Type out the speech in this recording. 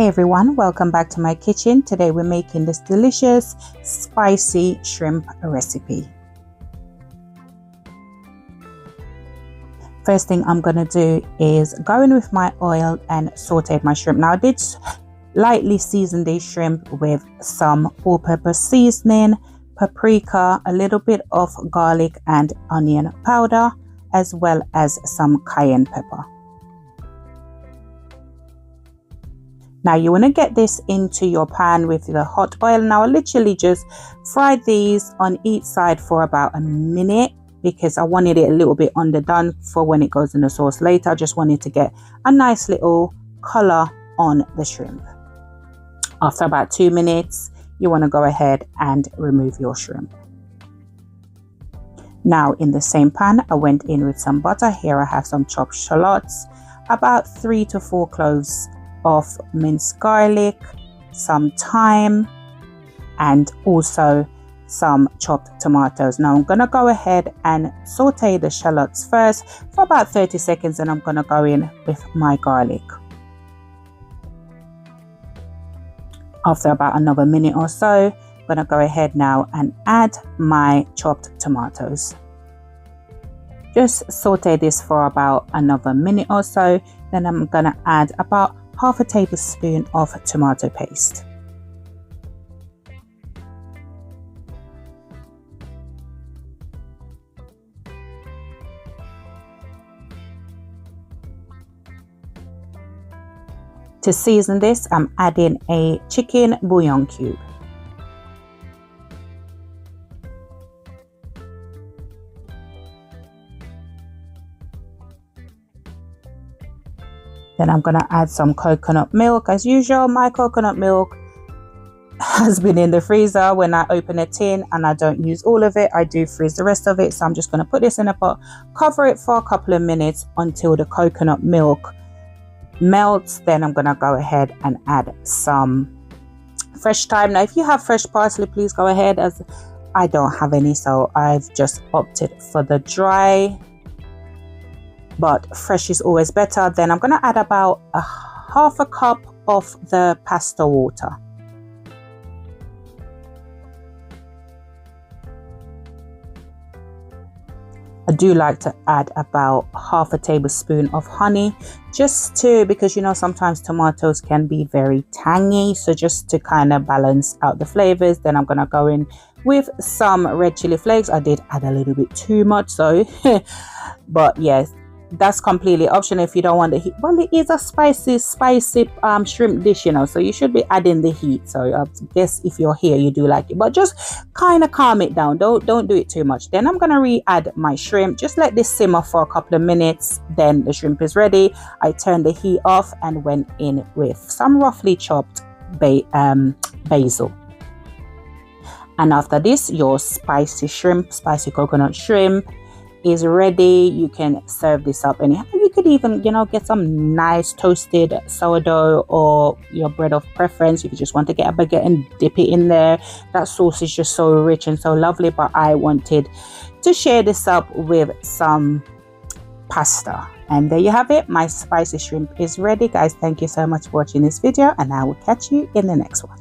Hey everyone, welcome back to my kitchen. Today we're making this delicious spicy shrimp recipe. First thing I'm going to do is go in with my oil and saute my shrimp. Now I did lightly season these shrimp with some all-purpose seasoning, paprika, a little bit of garlic and onion powder, as well as some cayenne pepper. Now you want to get this into your pan with the hot oil. Now I literally just fried these on each side for about a minute because I wanted it a little bit underdone for when it goes in the sauce later. I just wanted to get a nice little color on the shrimp. After about 2 minutes, you want to go ahead and remove your shrimp. Now in the same pan, I went in with some butter. Here I have some chopped shallots, about 3 to 4 cloves of minced garlic, some thyme, and also some chopped tomatoes. Now I'm gonna go ahead and saute the shallots first for about 30 seconds, and I'm gonna go in with my garlic. After about another minute or so, I'm gonna go ahead now and add my chopped tomatoes. Just saute this for about another minute or so, then I'm gonna add about half a tablespoon of tomato paste. To season this, I'm adding a chicken bouillon cube. Then I'm going to add some coconut milk. As usual, my coconut milk has been in the freezer. When I open a tin and I don't use all of it, I do freeze the rest of it. So I'm just going to put this in a pot, cover it for a couple of minutes until the coconut milk melts. Then I'm going to go ahead and add some fresh thyme. Now, if you have fresh parsley, please go ahead, as I don't have any. So I've just opted for the dry, but fresh is always better. Then I'm going to add about half a cup of the pasta water. I do like to add about half a tablespoon of honey, because you know sometimes tomatoes can be very tangy, so just to kind of balance out the flavors. Then I'm going to go in with some red chili flakes. I did add a little bit too much, so but yes, that's completely optional if you don't want the heat. Well, it is a spicy shrimp dish, you know, so you should be adding the heat. So I guess if you're here, you do like it, but just kind of calm it down. Don't do it too much. Then I'm gonna re-add my shrimp. Just let this simmer for a couple of minutes. Then the shrimp is ready. I turned the heat off and went in with some roughly chopped basil. And after this, your spicy coconut shrimp is ready. You can serve this up anyhow. You could even, you know, get some nice toasted sourdough or your bread of preference if you just want to get a baguette and dip it in there. That sauce is just so rich and so lovely, but I wanted to share this up with some pasta. And there you have it. My spicy shrimp is ready, guys. Thank you so much for watching this video, and I will catch you in the next one.